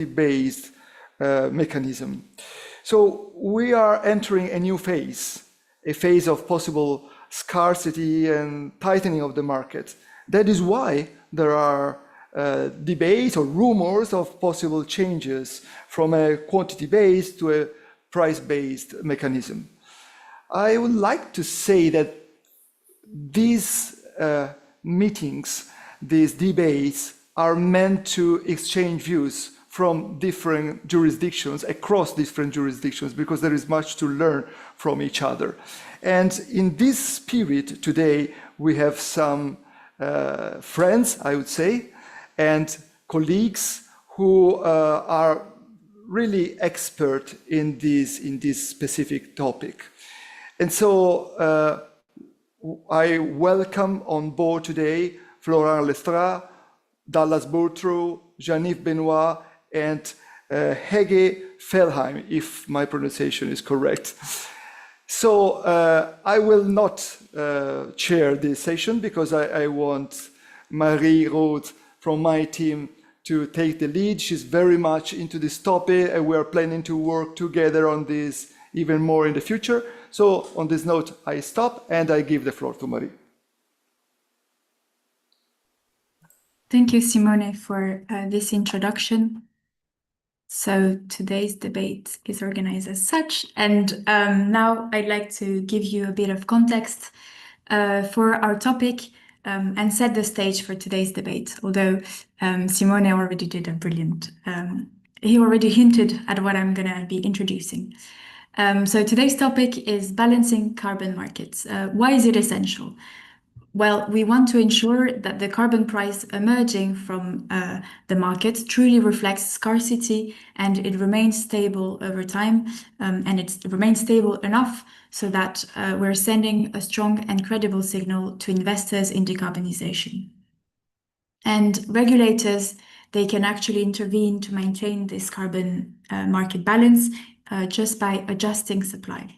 based mechanism. So we are entering a new phase, a phase of possible scarcity and tightening of the market. That is why there are debates or rumors of possible changes from a quantity-based to a price-based mechanism. I would like to say that these meetings, these debates, are meant to exchange views from different jurisdictions, across different jurisdictions, because there is much to learn from each other. And in this spirit today, we have some friends, I would say, and colleagues who are really expert in this specific topic. And so I welcome on board today Florent Lestrade, Dallas Bourtrou, Jean-Yves Benoit, and Hege Fellheim, if my pronunciation is correct. So I will not chair this session because I want Marie Rode from my team to take the lead. She's very much into this topic, and we're planning to work together on this even more in the future. So on this note, I stop and I give the floor to Marie. Thank you, Simone, for this introduction. So today's debate is organized as such, and now I'd like to give you a bit of context for our topic and set the stage for today's debate, although Simone already did a brilliant, he already hinted at what I'm gonna be introducing. So today's topic is balancing carbon markets. Why is it essential? Well, we want to ensure that the carbon price emerging from the market truly reflects scarcity and it remains stable over time, and it remains stable enough so that we're sending a strong and credible signal to investors in decarbonization. And regulators, they can actually intervene to maintain this carbon market balance just by adjusting supply.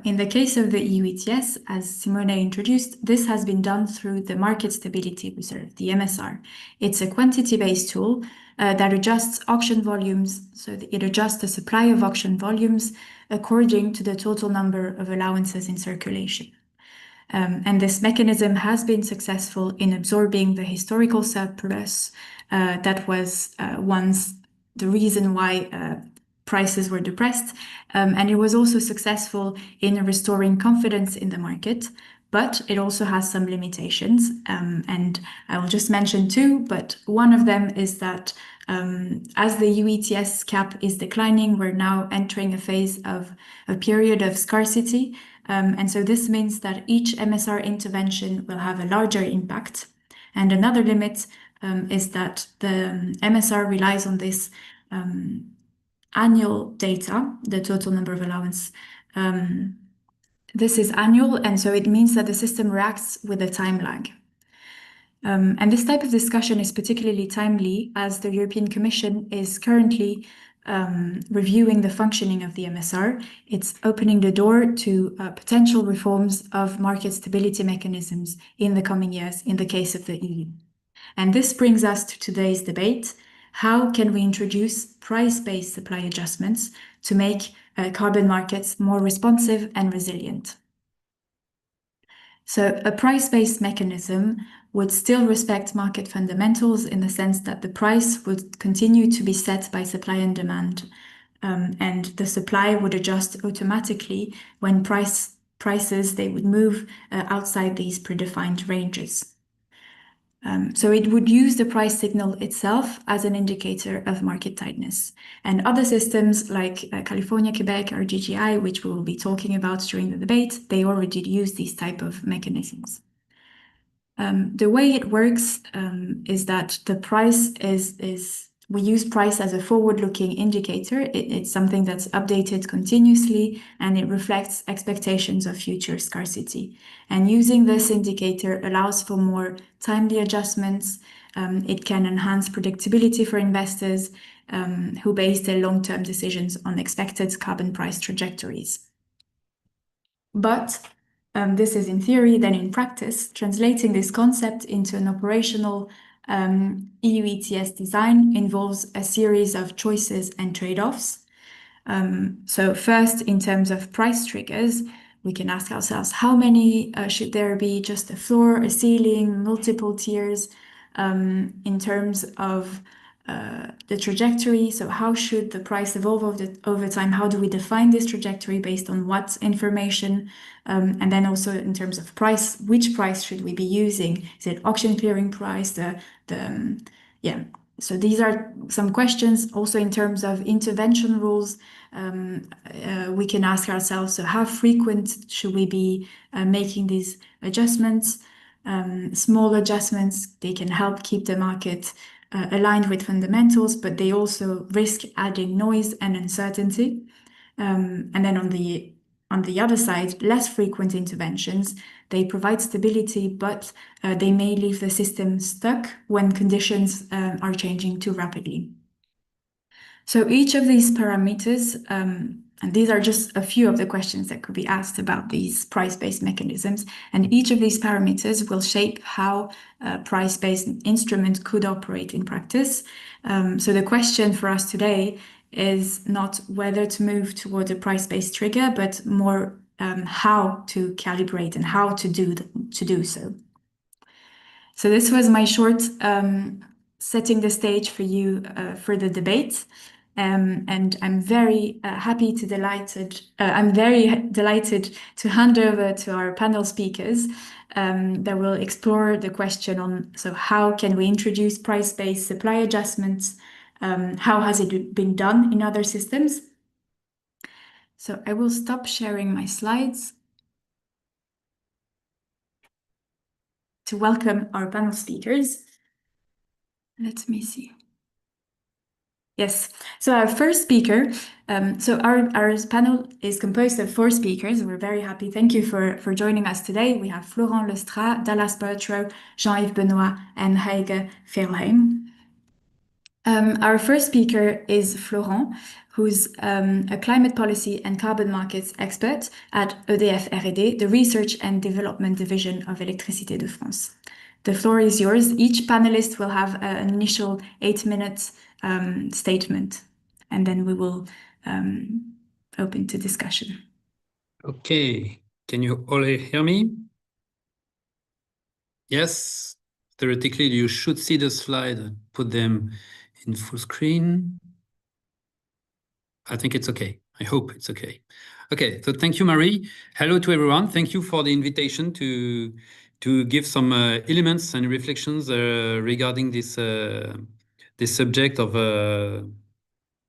In the case of the EU ETS, as Simone introduced, this has been done through the Market Stability Reserve, the MSR. It's a quantity-based tool that adjusts auction volumes, so that it adjusts the supply of auction volumes according to the total number of allowances in circulation. And this mechanism has been successful in absorbing the historical surplus that was once the reason why prices were depressed, and it was also successful in restoring confidence in the market, but it also has some limitations, and I will just mention two, but one of them is that as the EU ETS cap is declining, we're now entering a phase of a period of scarcity, and so this means that each MSR intervention will have a larger impact. And another limit is that the MSR relies on this annual data, the total number of allowance. This is annual, and so it means that the system reacts with a time lag. And this type of discussion is particularly timely as the European Commission is currently reviewing the functioning of the MSR. It's opening the door to potential reforms of market stability mechanisms in the coming years in the case of the EU. And this brings us to today's debate. How can we introduce price-based supply adjustments to make carbon markets more responsive and resilient? So a price-based mechanism would still respect market fundamentals in the sense that the price would continue to be set by supply and demand, and the supply would adjust automatically when prices they would move outside these predefined ranges. So it would use the price signal itself as an indicator of market tightness. And other systems like California, Quebec, or GGI, which we will be talking about during the debate, they already use these type of mechanisms. The way it works is that the price we use price as a forward-looking indicator. It's something that's updated continuously, and it reflects expectations of future scarcity. And using this indicator allows for more timely adjustments. It can enhance predictability for investors who base their long-term decisions on expected carbon price trajectories. But this is in theory, then in practice, translating this concept into an operational EU ETS design involves a series of choices and trade-offs. So first, in terms of price triggers, we can ask ourselves, how many should there be? Just a floor, a ceiling, multiple tiers? In terms of the trajectory, so how should the price evolve over time? How do we define this trajectory based on what information? And then also in terms of price, which price should we be using? Is it auction clearing price? Yeah. So these are some questions. Also in terms of intervention rules, we can ask ourselves, so how frequent should we be making these adjustments? Small adjustments, they can help keep the market aligned with fundamentals, but they also risk adding noise and uncertainty. And then on the other side, less frequent interventions, they provide stability, but they may leave the system stuck when conditions are changing too rapidly. So each of these parameters, and these are just a few of the questions that could be asked about these price-based mechanisms, and each of these parameters will shape how a price-based instrument could operate in practice. So the question for us today is not whether to move toward a price-based trigger, but more how to calibrate and how to do so. So this was my short setting the stage for you for the debate. And I'm very I'm very delighted to hand over to our panel speakers that will explore the question on, so how can we introduce price-based supply adjustments? How has it been done in other systems? So I will stop sharing my slides to welcome our panel speakers. Let me see. Yes, so our first speaker, so our panel is composed of 4 speakers. We're very happy. Thank you for joining us today. We have Florent Lestrade, Dallas Bertro, Jean-Yves Benoit, and Heike Fehlheim. Our first speaker is Florent, who's a climate policy and carbon markets expert at EDF R&D, the Research and Development Division of Électricité de France. The floor is yours. Each panelist will have an initial 8-minute statement, and then we will open to discussion. Okay, can you all hear me? Yes, theoretically you should see the slide and put them in full screen. I think it's okay. I hope it's okay. Okay, so thank you, Marie. Hello to everyone. Thank you for the invitation to give some elements and reflections regarding this subject of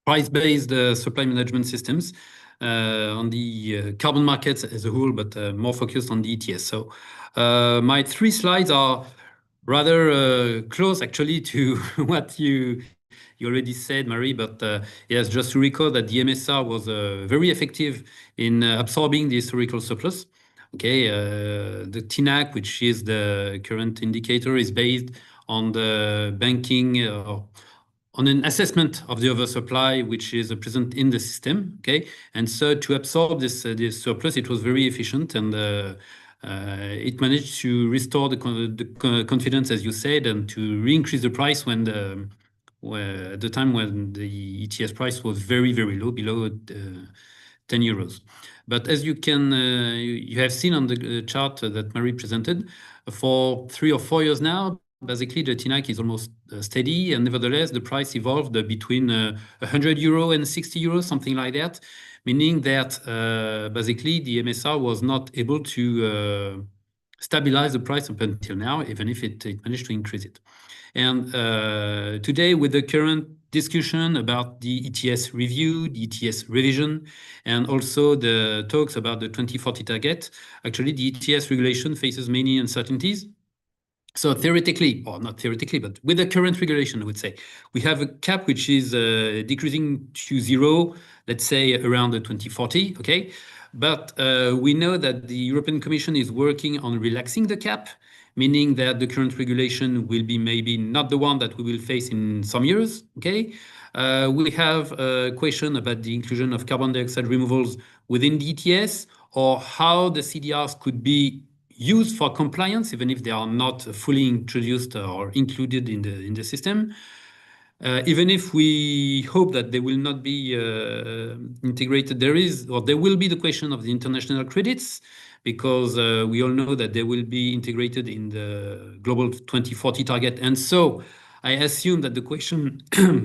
price-based supply management systems on the carbon markets as a whole, but more focused on the ETS. So my 3 slides are rather close actually to what you already said, Marie, but yes, just to recall that the MSR was very effective in absorbing the historical surplus. Okay, the TINAC, which is the current indicator, is based on the banking on an assessment of the oversupply, which is present in the system. Okay, and so to absorb this surplus, it was very efficient, and it managed to restore the confidence, as you said, and to re-increase the price when the time when the ETS price was very, very low, below 10 euros. But as you can, you have seen on the chart that Marie presented, for 3 or 4 years now, basically the TINAC is almost steady, and nevertheless the price evolved between 100 euro and 60 euros, something like that, meaning that basically the MSR was not able to stabilize the price up until now, even if it managed to increase it. And today, with the current discussion about the ETS review, the ETS revision, and also the talks about the 2040 target, actually the ETS regulation faces many uncertainties. So theoretically, or not theoretically, but with the current regulation, I would say, we have a cap which is decreasing to 0, let's say around the 2040, okay? But we know that the European Commission is working on relaxing the cap, meaning that the current regulation will be maybe not the one that we will face in some years, okay? We have a question about the inclusion of carbon dioxide removals within the ETS, or how the CDRs could be used for compliance, even if they are not fully introduced or included in the system. Even if we hope that they will not be integrated, there will be the question of the international credits, because we all know that they will be integrated in the global 2040 target. And so I assume that the question,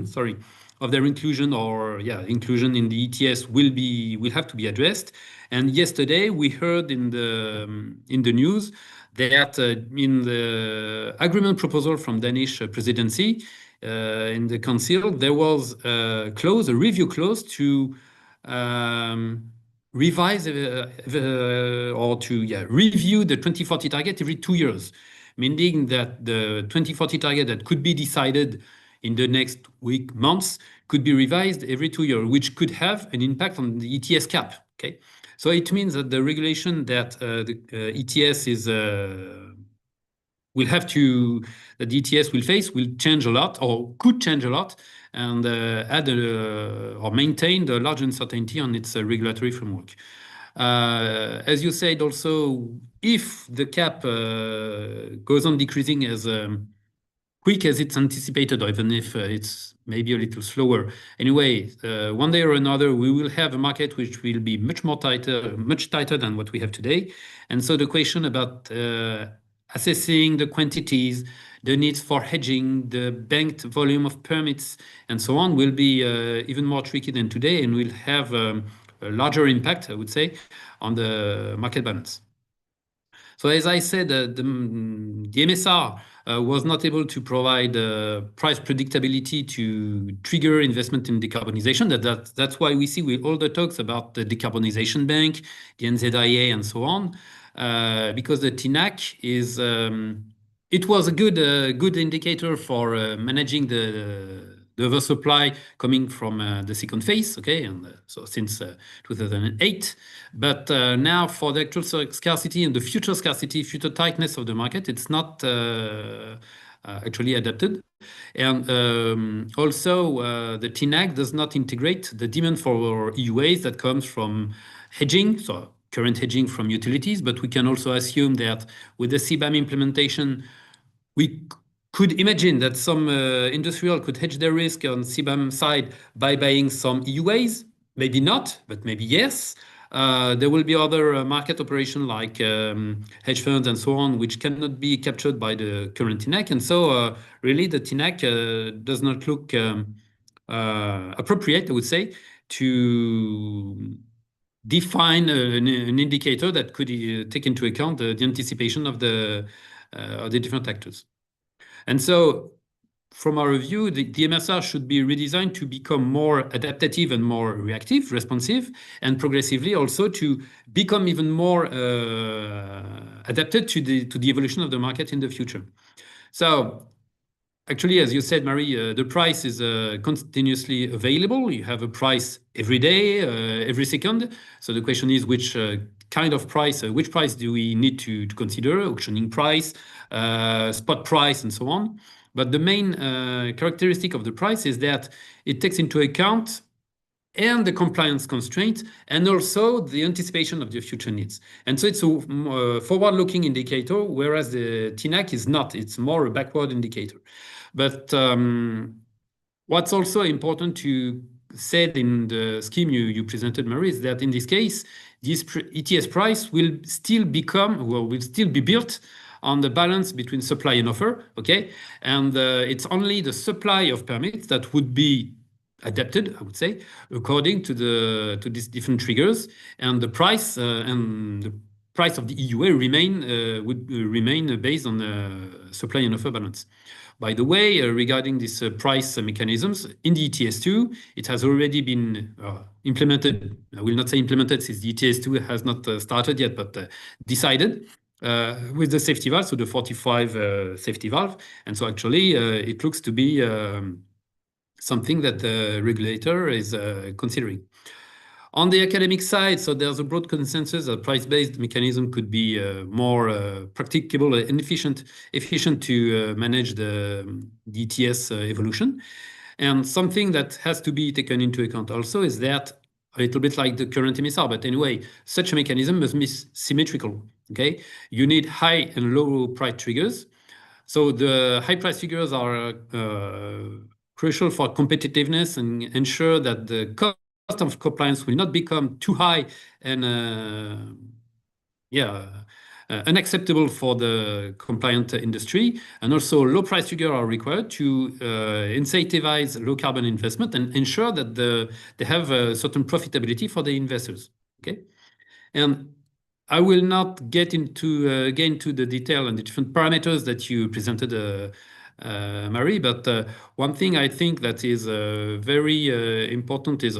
sorry, of their inclusion inclusion in the ETS will have to be addressed. And yesterday we heard in the news that in the agreement proposal from Danish presidency, in the council, there was a review clause to revise or to review the 2040 target every 2 years, meaning that the 2040 target that could be decided in the next months could be revised every 2 years, which could have an impact on the ETS cap. Okay, so it means that the regulation that the ETS is that the ETS will face will change a lot, or could change a lot, and add or maintain the large uncertainty on its regulatory framework. As you said also, if the cap goes on decreasing as quick as it's anticipated, or even if it's maybe a little slower, anyway, one day or another, we will have a market which will be much tighter than what we have today. And so the question about assessing the quantities, the needs for hedging, the banked volume of permits, and so on will be even more tricky than today, and will have a larger impact, I would say, on the market balance. So as I said, the MSR was not able to provide price predictability to trigger investment in decarbonization. That's why we see with all the talks about the decarbonization bank, the NZIA, and so on, because the TNAC is it was a good indicator for managing the oversupply coming from the second phase, okay, and so since 2008. But now for the actual scarcity and the future tightness of the market, it's not actually adapted. And also the TNAC does not integrate the demand for EUAs that comes from hedging, so current hedging from utilities, but we can also assume that with the CBAM implementation, we could imagine that some industrial could hedge their risk on CBAM side by buying some EUAs. Maybe not, but maybe yes. There will be other market operation like hedge funds and so on, which cannot be captured by the current TNAC. And so really the TNAC does not look appropriate, I would say, to define an indicator that could take into account the anticipation of the different actors. And so from our view, the MSR should be redesigned to become more adaptive and more reactive, responsive, and progressively also to become even more adapted to the evolution of the market in the future. So actually, as you said, Marie, the price is continuously available. You have a price every day, every second. So the question is which kind of price, which price do we need to consider? Auctioning price, spot price, and so on. But the main characteristic of the price is that it takes into account and the compliance constraint and also the anticipation of the future needs. And so it's a forward-looking indicator, whereas the TNAC is not. It's more a backward indicator. But what's also important to say in the scheme you presented, Marie, is that in this case, this ETS price will still be built on the balance between supply and offer, okay? And it's only the supply of permits that would be adapted, I would say, according to these different triggers, and the price of the EUA would remain based on the supply and offer balance. By the way, regarding these price mechanisms in the ETS2, it has already been implemented. I will not say implemented since the ETS2 has not started yet, but decided with the safety valve, so the 45 safety valve. And so actually, it looks to be something that the regulator is considering. On the academic side, so there's a broad consensus that price-based mechanism could be more practicable and efficient to manage the ETS evolution. And something that has to be taken into account also is that, a little bit like the current MSR, but anyway, such a mechanism must be symmetrical. Okay, you need high and low price triggers. So the high price triggers are crucial for competitiveness and ensure that the cost of compliance will not become too high and unacceptable for the compliant industry. And also low price triggers are required to incentivize low carbon investment and ensure that they have a certain profitability for the investors. Okay, and I will not get into again to the detail and the different parameters that you presented, Marie. But one thing I think that is very important is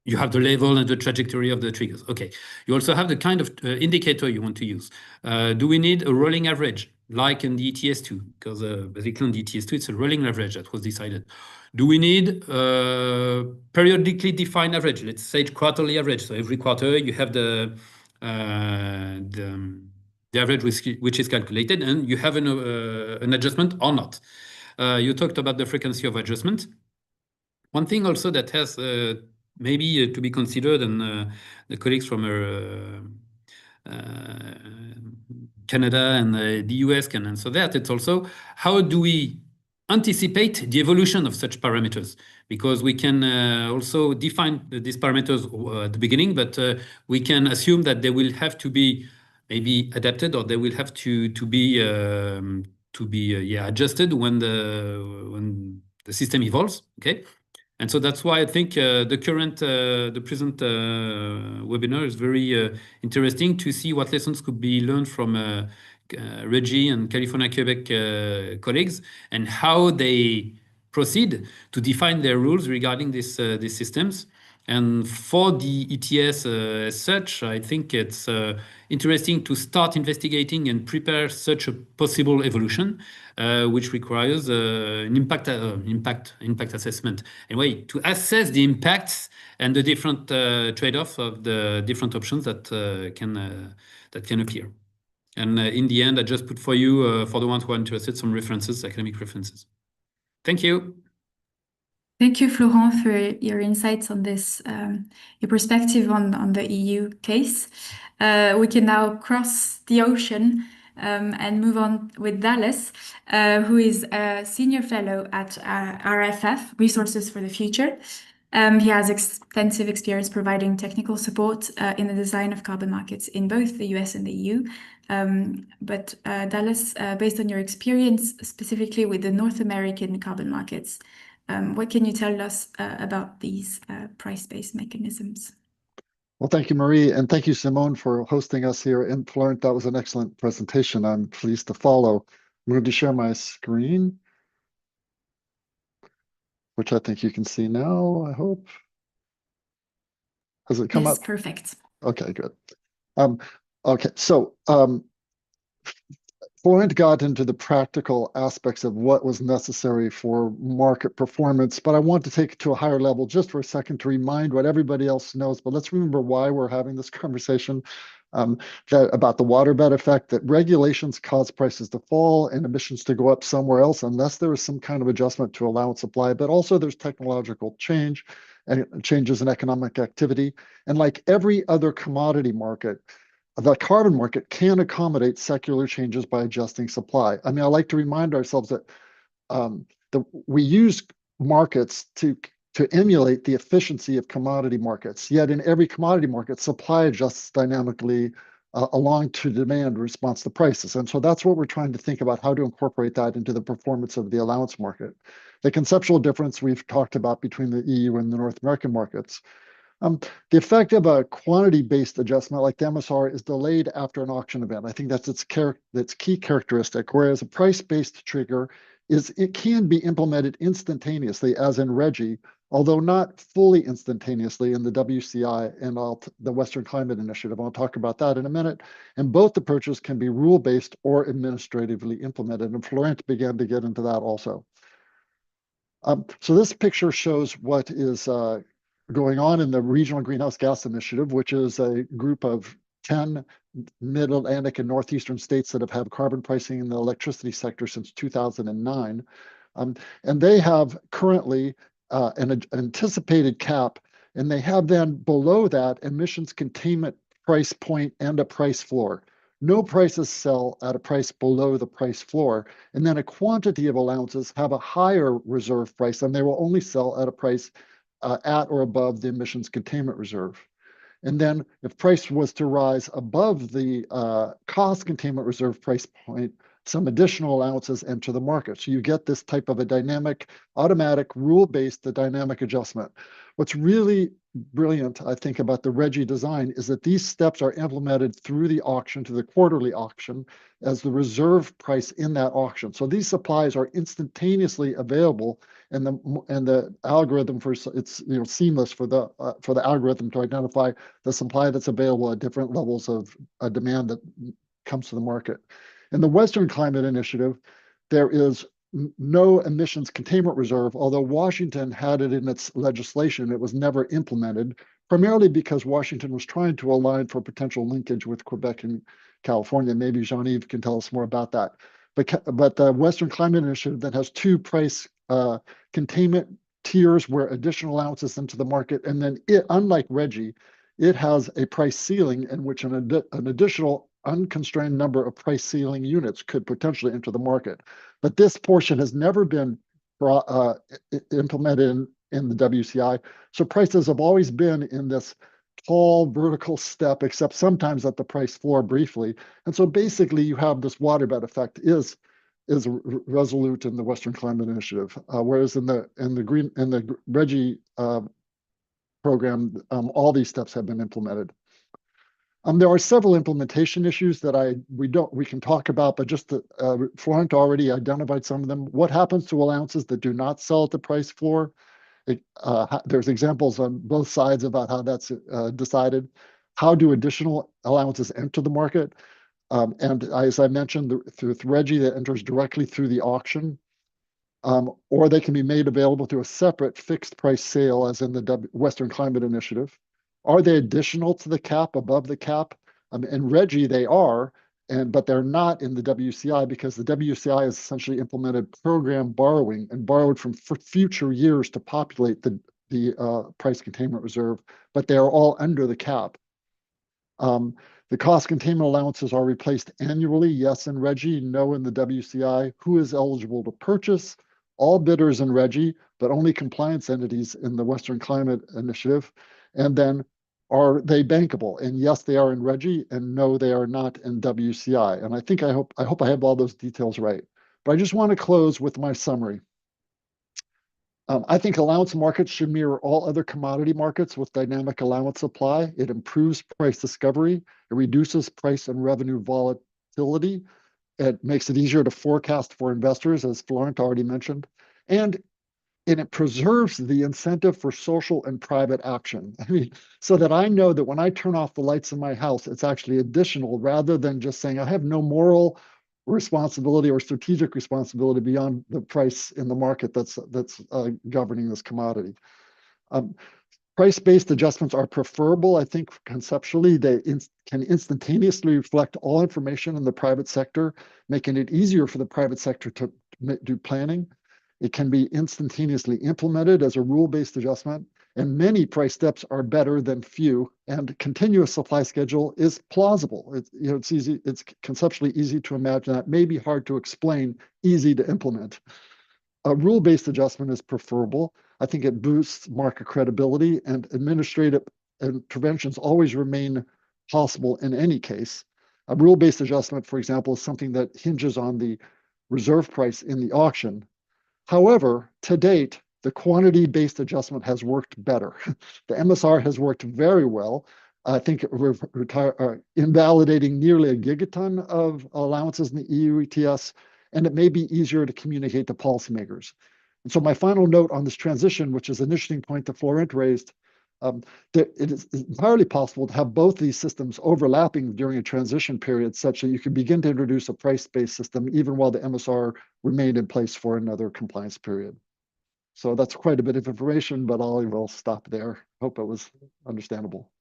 you have the level and the trajectory of the triggers. Okay. You also have the kind of indicator you want to use. Do we need a rolling average like in the ETS2? Because basically on the ETS2, it's a rolling average that was decided. Do we need periodically defined average? Let's say quarterly average. So every quarter you have the average which is calculated, and you have an adjustment or not. You talked about the frequency of adjustment. One thing also that has maybe to be considered, and the colleagues from Canada and the US can answer that, it's also how do we anticipate the evolution of such parameters, because we can also define these parameters at the beginning, but we can assume that they will have to be maybe adapted, or they will have to be adjusted when the system evolves. Okay, and so that's why I think the present webinar is very interesting to see what lessons could be learned from RGGI and California Quebec colleagues, and how they proceed to define their rules regarding these systems. And for the ETS as such, I think it's interesting to start investigating and prepare such a possible evolution, which requires an impact assessment. Anyway, to assess the impacts and the different trade-offs of the different options that can appear. And in the end, I just put for you, for the ones who are interested, some references, academic references. Thank you. Thank you, Florent, for your insights on this, your perspective on the EU case. We can now cross the ocean and move on with Dallas, who is a senior fellow at RFF, Resources for the Future. He has extensive experience providing technical support in the design of carbon markets in both the US and the EU. But Dallas, based on your experience specifically with the North American carbon markets, what can you tell us about these price-based mechanisms? Well, thank you, Marie, and thank you, Simone, for hosting us here in Florent. That was an excellent presentation. I'm pleased to follow. I'm going to share my screen, which I think you can see now, I hope. Has it come up? Yes, perfect. Okay, good. Okay, so Florent got into the practical aspects of what was necessary for market performance, but I want to take it to a higher level just for a second to remind what everybody else knows. But let's remember why we're having this conversation about the waterbed effect, that regulations cause prices to fall and emissions to go up somewhere else unless there is some kind of adjustment to allowance supply. But also there's technological change and changes in economic activity. And like every other commodity market, the carbon market can accommodate secular changes by adjusting supply. I mean, I like to remind ourselves that we use markets to emulate the efficiency of commodity markets. Yet in every commodity market, supply adjusts dynamically along to demand in response to prices. And so that's what we're trying to think about, how to incorporate that into the performance of the allowance market. The conceptual difference we've talked about between the EU and the North American markets. The effect of a quantity-based adjustment like the MSR is delayed after an auction event. I think that's its key characteristic, whereas a price-based trigger it can be implemented instantaneously, as in RGGI, although not fully instantaneously in the WCI and the Western Climate Initiative. I'll talk about that in a minute. And both approaches can be rule-based or administratively implemented, and Florent began to get into that also. So this picture shows what is going on in the Regional Greenhouse Gas Initiative, which is a group of 10 Mid-Atlantic and Northeastern states that have had carbon pricing in the electricity sector since 2009. And they have currently an anticipated cap, and they have then below that emissions containment price point and a price floor. no prices sell at a price below the price floor, and then a quantity of allowances have a higher reserve price, and they will only sell at a price at or above the emissions containment reserve. And then if price was to rise above the cost containment reserve price point, some additional allowances enter the market. So you get this type of a dynamic, automatic, rule-based dynamic adjustment. What's really brilliant, I think, about the RGGI design is that these steps are implemented through the auction to the quarterly auction as the reserve price in that auction. So these supplies are instantaneously available, and the algorithm for it's seamless for the algorithm to identify the supply that's available at different levels of demand that comes to the market. In the Western Climate Initiative, there is no emissions containment reserve, although Washington had it in its legislation. It was never implemented, primarily because Washington was trying to align for potential linkage with Quebec and California. Maybe Jean-Yves can tell us more about that. But the Western Climate Initiative that has two price containment tiers where additional allowances into the market, and then it, unlike RGGI, it has a price ceiling in which an additional unconstrained number of price ceiling units could potentially enter the market. But this portion has never been implemented in the WCI. So prices have always been in this tall vertical step, except sometimes at the price floor briefly. And so basically you have this waterbed effect is resolute in the Western Climate Initiative, whereas in the RGGI program, all these steps have been implemented. There are several implementation issues that we can talk about, but just Florent already identified some of them. What happens to allowances that do not sell at the price floor? There's examples on both sides about how that's decided. How do additional allowances enter the market? And as I mentioned, through RGGI that enters directly through the auction, or they can be made available through a separate fixed price sale, as in the Western Climate Initiative. Are they additional to the cap, above the cap? In RGGI, they are, but they're not in the WCI because the WCI has essentially implemented program borrowing and borrowed from future years to populate the price containment reserve, but they are all under the cap. The cost containment allowances are replaced annually, yes, in RGGI, no in the WCI. Who is eligible to purchase? All bidders in RGGI, but only compliance entities in the Western Climate Initiative. And then, are they bankable? And yes, they are in RGGI, and no, they are not in WCI. And I hope I have all those details right. But I just want to close with my summary. I think allowance markets should mirror all other commodity markets with dynamic allowance supply. It improves price discovery. It reduces price and revenue volatility. It makes it easier to forecast for investors, as Florent already mentioned. And it preserves the incentive for social and private action. I mean, so that I know that when I turn off the lights in my house, it's actually additional rather than just saying I have no moral responsibility or strategic responsibility beyond the price in the market that's governing this commodity. Price-based adjustments are preferable. I think conceptually they can instantaneously reflect all information in the private sector, making it easier for the private sector to do planning. It can be instantaneously implemented as a rule-based adjustment, and many price steps are better than few, and continuous supply schedule is plausible. It's easy, it's conceptually easy to imagine. That may be hard to explain, easy to implement. A rule-based adjustment is preferable. I think it boosts market credibility, and administrative interventions always remain possible in any case. A rule-based adjustment, for example, is something that hinges on the reserve price in the auction. However, to date, the quantity-based adjustment has worked better. The MSR has worked very well. I think we're invalidating nearly a gigaton of allowances in the EU ETS, and it may be easier to communicate to policymakers. And so my final note on this transition, which is an interesting point that Florent raised, that it is entirely possible to have both these systems overlapping during a transition period such that you can begin to introduce a price-based system even while the MSR remained in place for another compliance period. So that's quite a bit of information, but I will stop there. Hope it was understandable.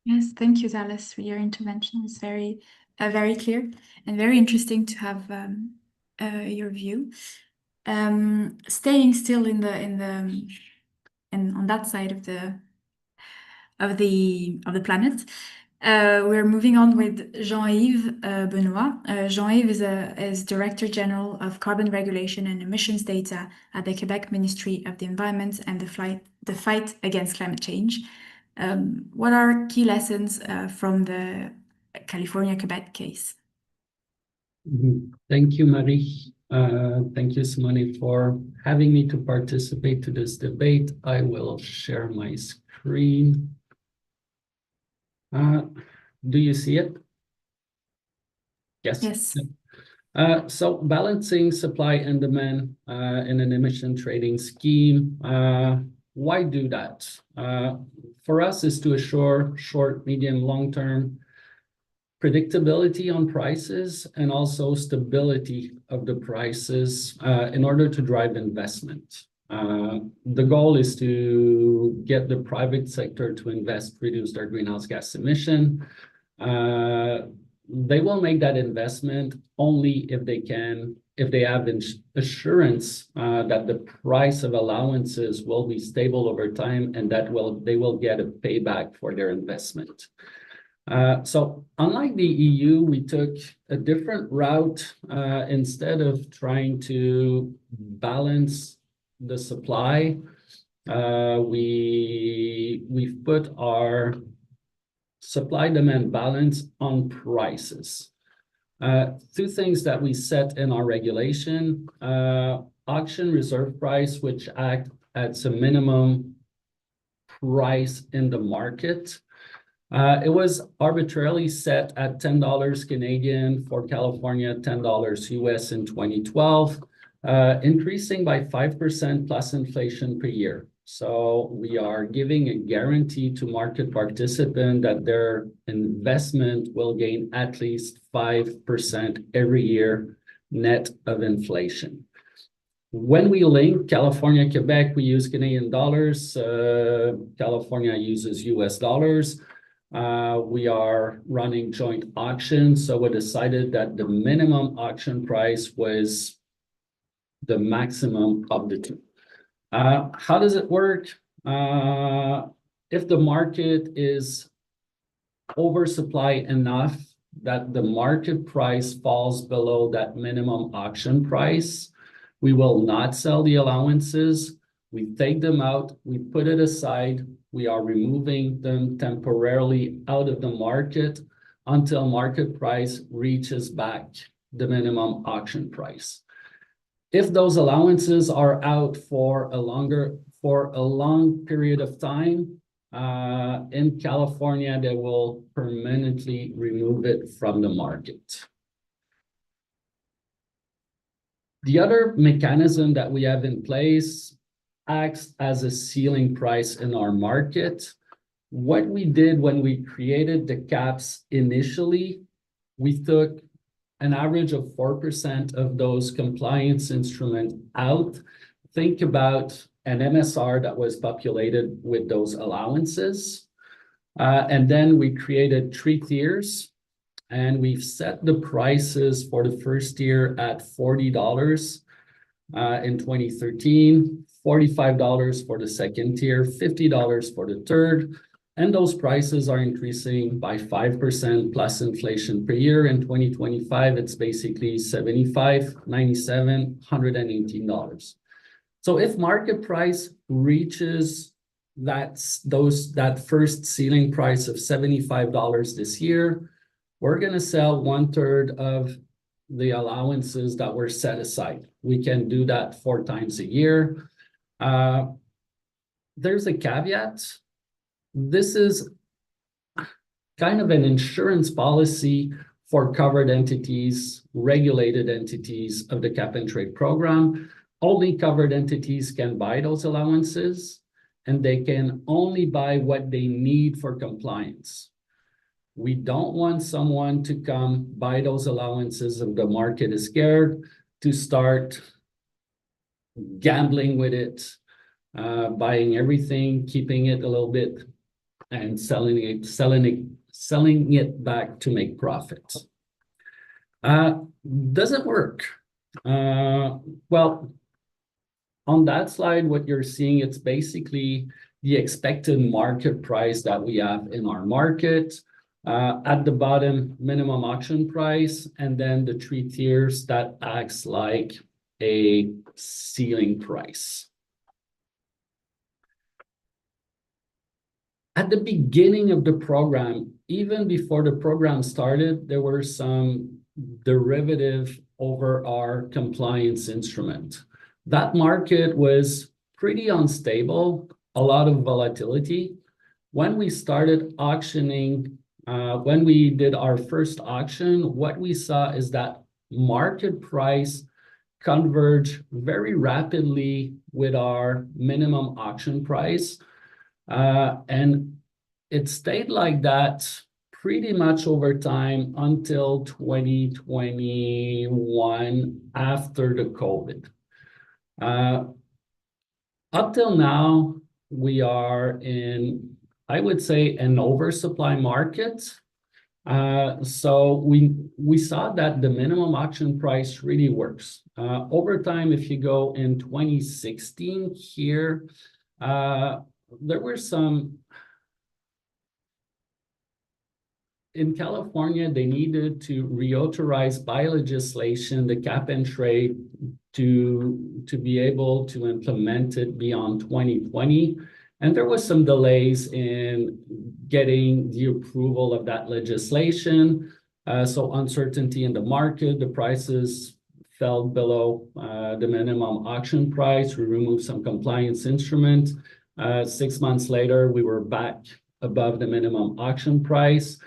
Yes, thank you, Dallas. Your intervention was very clear and very interesting to have your view. Staying still on that side of the planet, We're moving on with Jean-Yves Benoit. Jean-Yves is Director General of Carbon Regulation and Emissions Data at the Quebec Ministry of the Environment and the Fight Against Climate Change. What are key lessons from the California-Quebec case? Thank you, Marie. Thank you, Simone, for having me to participate to this debate. I will share my screen. Do you see it? Yes. Yes. So balancing supply and demand in an emission trading scheme. Why do that? For us is to assure short, medium, long-term predictability on prices and also stability of the prices in order to drive investment. The goal is to get the private sector to invest, reduce their greenhouse gas emission. They will make that investment only if they have assurance that the price of allowances will be stable over time and that they will get a payback for their investment. So unlike the EU, we took a different route. Instead of trying to balance the supply, we've put our supply-demand balance on prices. Two things that we set in our regulation, auction reserve price, which act as a minimum price in the market. It was arbitrarily set at $10 Canadian for California, $10 US in 2012, increasing by 5% plus inflation per year. So we are giving a guarantee to market participants that their investment will gain at least 5% every year net of inflation. When we link California, Quebec, we use Canadian dollars. California uses US dollars. We are running joint auctions, so we decided that the minimum auction price was the maximum of the two. How does it work? If the market is oversupply enough that the market price falls below that minimum auction price, we will not sell the allowances. We take them out, we put it aside, we are removing them temporarily out of the market until market price reaches back the minimum auction price. If those allowances are out for a long period of time, in California, they will permanently remove it from the market. The other mechanism that we have in place acts as a ceiling price in our market. What we did when we created the caps initially, we took an average of 4% of those compliance instruments out. Think about an MSR that was populated with those allowances. And then we created 3 tiers, and we've set the prices for the first tier at $40 in 2013, $45 for the second tier, $50 for the third. And those prices are increasing by 5% plus inflation per year. In 2025, it's basically $75, $97, $118. So if market price reaches that first ceiling price of $75 this year, we're going to sell 1/3 of the allowances that were set aside. We can do that 4 times a year. There's a caveat. This is kind of an insurance policy for covered entities, regulated entities of the cap and trade program. Only covered entities can buy those allowances, and they can only buy what they need for compliance. We don't want someone to come buy those allowances if the market is scared, to start gambling with it, buying everything, keeping it a little bit, and selling it back to make profits. Doesn't work. Well, on that slide, what you're seeing, it's basically the expected market price that we have in our market. At the bottom, minimum auction price, and then the 3 tiers that acts like a ceiling price. At the beginning of the program, even before the program started, there were some derivative over our compliance instrument. That market was pretty unstable, a lot of volatility. When we started auctioning, when we did our first auction, what we saw is that market price converged very rapidly with our minimum auction price. And it stayed like that pretty much over time until 2021 after the COVID. Up till now, we are in, I would say, an oversupply market. So we saw that the minimum auction price really works. Over time, if you go in 2016 here, there were some, in California, they needed to reauthorize by legislation the cap and trade to be able to implement it beyond 2020. And there was some delays in getting the approval of that legislation. So uncertainty in the market, the prices fell below the minimum auction price. We removed some compliance instrument. 6 months later, we were back above the minimum auction price.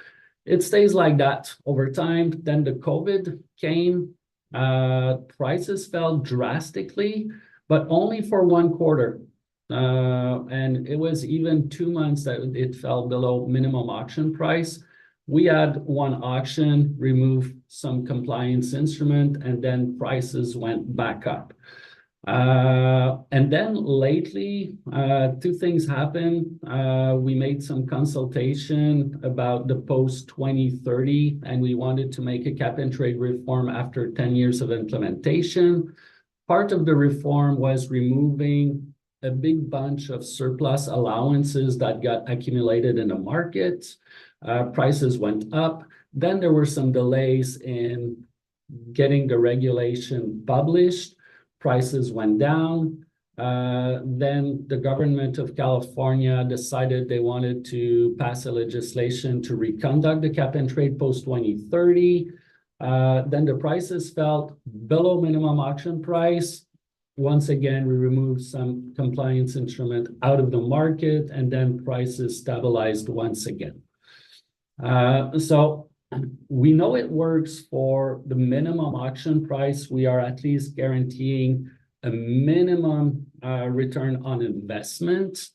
It stays like that over time. Then the COVID came, prices fell drastically, but only for 1 quarter. And it was even 2 months that it fell below minimum auction price. We had 1 auction, removed some compliance instrument, and then prices went back up. And then lately, 2 things happened. We made some consultation about the post-2030, and we wanted to make a cap and trade reform after 10 years of implementation. Part of the reform was removing a big bunch of surplus allowances that got accumulated in the market. Prices went up. Then there were some delays in getting the regulation published. Prices went down. Then the government of California decided they wanted to pass a legislation to reconduct the cap and trade post-2030. Then the prices fell below minimum auction price. Once again, we removed some compliance instrument out of the market, and then prices stabilized once again. So we know it works for the minimum auction price. We are at least guaranteeing a minimum return on investment.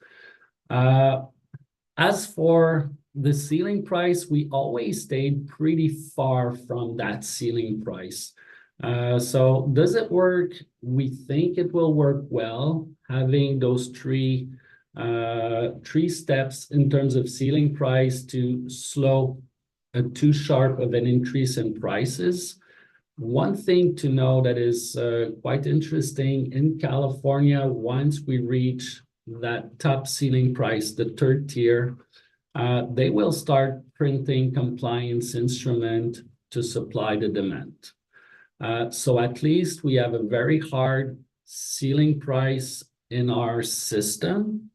As for the ceiling price, we always stayed pretty far from that ceiling price. So does it work? We think it will work well, having those three steps in terms of ceiling price to slow too sharp of an increase in prices. One thing to know that is quite interesting in California, once we reach that top ceiling price, the 3rd tier, they will start printing compliance instrument to supply the demand. So at least we have a very hard ceiling price in our system.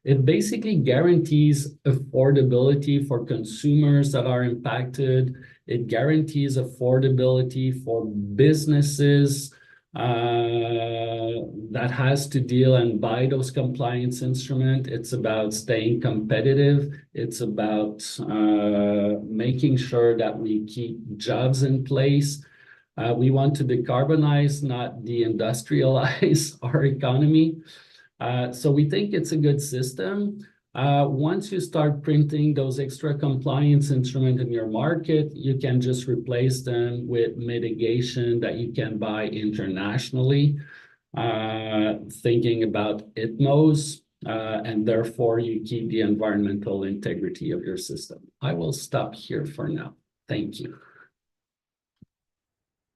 It basically guarantees affordability for consumers that are impacted. It guarantees affordability for businesses that has to deal and buy those compliance instruments. It's about staying competitive. It's about making sure that we keep jobs in place. We want to decarbonize, not deindustrialize our economy. So we think it's a good system. Once you start printing those extra compliance instruments in your market, you can just replace them with mitigation that you can buy internationally, thinking about ITMOs, and therefore you keep the environmental integrity of your system. I will stop here for now. Thank you.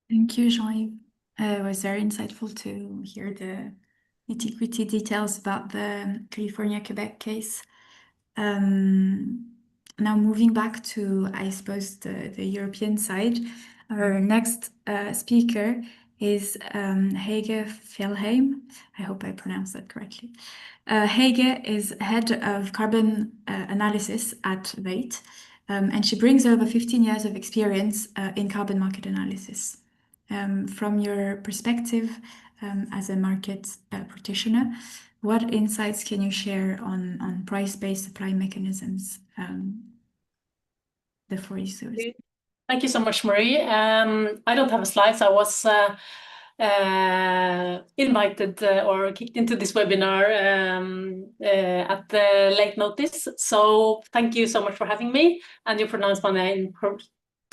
Thank you, Jean-Yves. It was very insightful to hear the nitty-gritty details about the California-Quebec case. now moving back to, I suppose, the European side, our next speaker is Hege Fjellheim. I hope I pronounced that correctly. Hege is head of carbon analysis at Veit, and she brings over 15 years of experience in carbon market analysis. From your perspective as a market practitioner, what insights can you share on price-based supply mechanisms? The floor is yours. Thank you so much, Marie. I don't have a slide, so I was invited or kicked into this webinar at the late notice. So thank you so much for having me, and you pronounced my name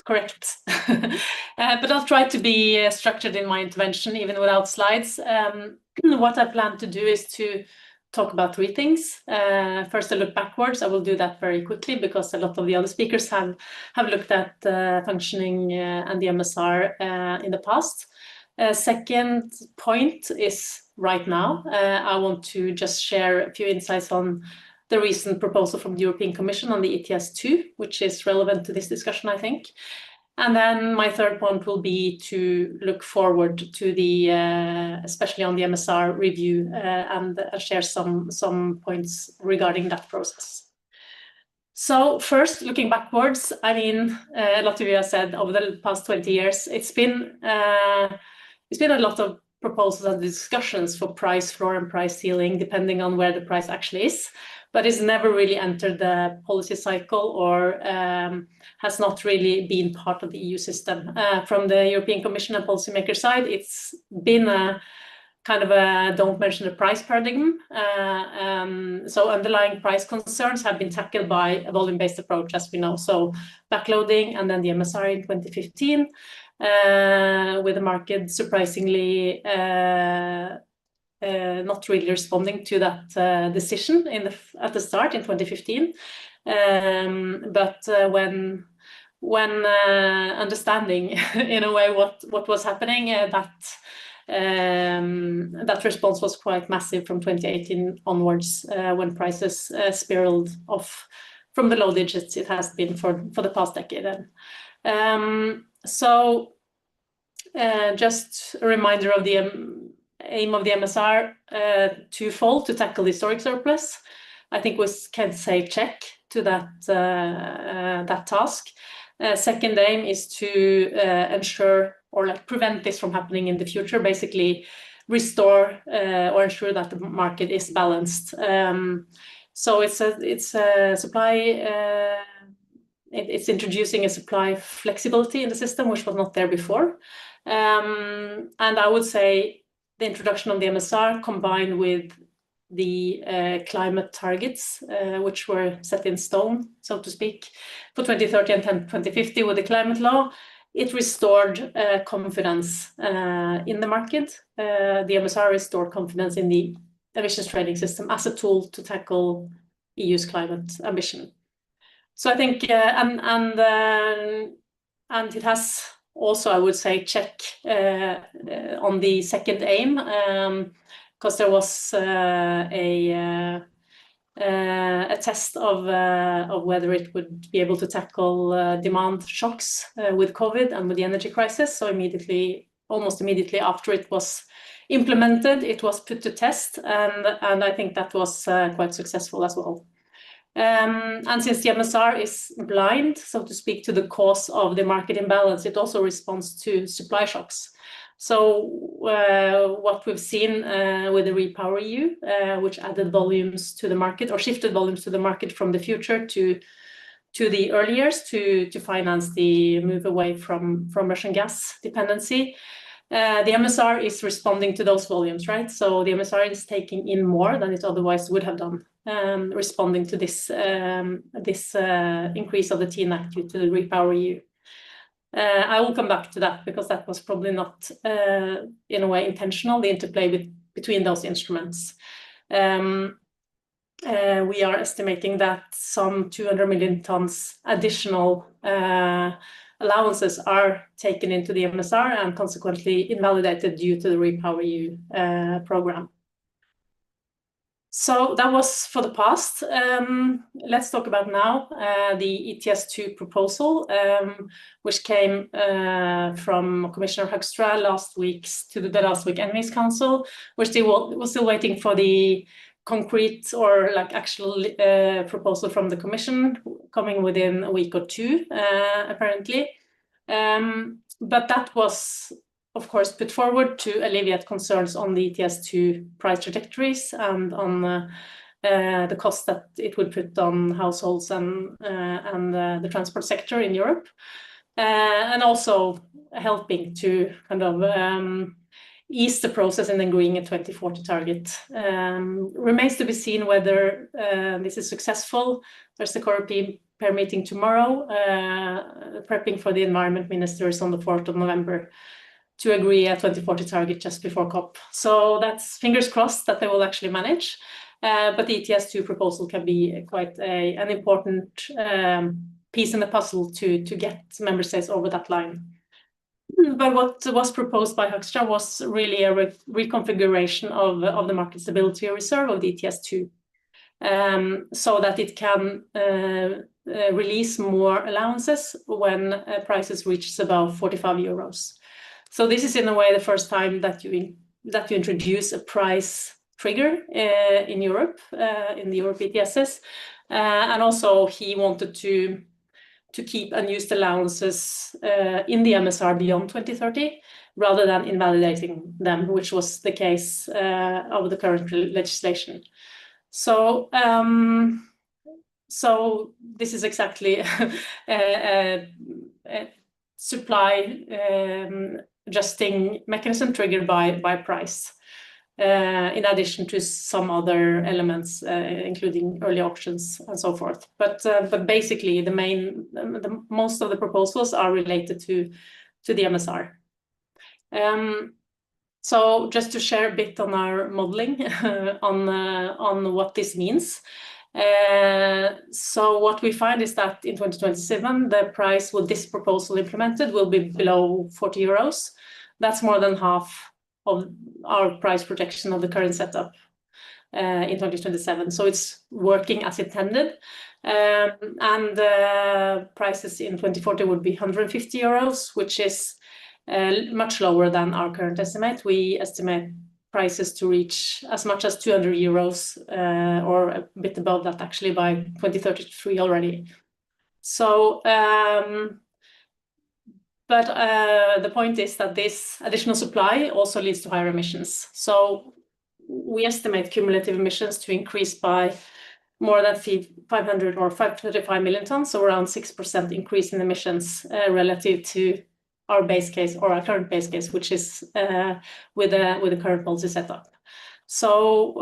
correct. But I'll try to be structured in my intervention, even without slides. What I plan to do is to talk about three things. First, a look backwards. I will do that very quickly because a lot of the other speakers have looked at functioning and the MSR in the past. Second point is right now. I want to just share a few insights on the recent proposal from the European Commission on the ETS2, which is relevant to this discussion, I think. And then my third point will be to look forward to the, especially on the MSR review, and share some points regarding that process. So first, looking backwards, I mean, a lot of you have said over the past 20 years, it's been a lot of proposals and discussions for price floor and price ceiling, depending on where the price actually is, but it's never really entered the policy cycle or has not really been part of the EU system. From the European Commission and policymaker side, it's been a kind of a don't mention the price paradigm. So underlying price concerns have been tackled by a volume-based approach, as we know. So backloading and then the MSR in 2015, with the market surprisingly not really responding to that decision at the start in 2015. But when understanding in a way what was happening, that response was quite massive from 2018 onwards, when prices spiraled off from the low digits it has been for the past decade. So just a reminder of the aim of the MSR, twofold: to tackle the historic surplus. I think we can say check to that task. Second aim is to ensure or prevent this from happening in the future, basically restore or ensure that the market is balanced. So it's a supply, it's introducing a supply flexibility in the system, which was not there before. And I would say the introduction of the MSR combined with the climate targets, which were set in stone, so to speak, for 2030 and 2050 with the climate law, it restored confidence in the market. The MSR restored confidence in the emissions trading system as a tool to tackle EU's climate ambition. So I think, and it has also, I would say, check on the second aim, because there was a test of whether it would be able to tackle demand shocks with COVID and with the energy crisis. So almost immediately after it was implemented, it was put to test, and I think that was quite successful as well. And since the MSR is blind, so to speak, to the cause of the market imbalance, it also responds to supply shocks. So what we've seen with the REPowerEU, which added volumes to the market or shifted volumes to the market from the future to the early years to finance the move away from Russian gas dependency, the MSR is responding to those volumes, right? So the MSR is taking in more than it otherwise would have done, responding to this increase of the TNAC due to the REPowerEU. I will come back to that because that was probably not, in a way, intentional, the interplay between those instruments. We are estimating that some 200 million tons additional allowances are taken into the MSR and consequently invalidated due to the REPowerEU program. So that was for the past. Let's talk about now the ETS2 proposal, which came from Commissioner Høgstra last week Enemies Council. We're still waiting for the concrete or like actual proposal from the Commission coming within a week or two, apparently. But that was, of course, put forward to alleviate concerns on the ETS2 price trajectories and on the cost that it would put on households and the transport sector in Europe, and also helping to kind of ease the process in agreeing a 2040 target. Remains to be seen whether this is successful. There's the COREPER meeting tomorrow, prepping for the environment ministers on the 4th of November to agree a 2040 target just before COP. So that's fingers crossed that they will actually manage. But the ETS2 proposal can be quite an important piece in the puzzle to get member states over that line. But what was proposed by Høgstra was really a reconfiguration of the market stability reserve of the ETS2, so that it can release more allowances when prices reach above 45 euros. So this is in a way the first time that you introduce a price trigger in Europe, in the Europe ETSs, and also he wanted to keep unused allowances in the MSR beyond 2030, rather than invalidating them, which was the case of the current legislation. So, so this is exactly a supply adjusting mechanism triggered by price, in addition to some other elements, including early auctions and so forth. But basically, most of the proposals are related to the MSR. So just to share a bit on our modeling on what this means. So what we find is that in 2027, the price with this proposal implemented will be below 40 euros. That's more than half of our price projection of the current setup in 2027. So it's working as intended. And prices in 2040 would be 150 euros, which is much lower than our current estimate. We estimate prices to reach as much as 200 euros or a bit above that actually by 2033 already. So, but the point is that this additional supply also leads to higher emissions. So we estimate cumulative emissions to increase by more than 500 or 535 million tons, so around 6% increase in emissions relative to our base case or our current base case, which is with the current policy setup. So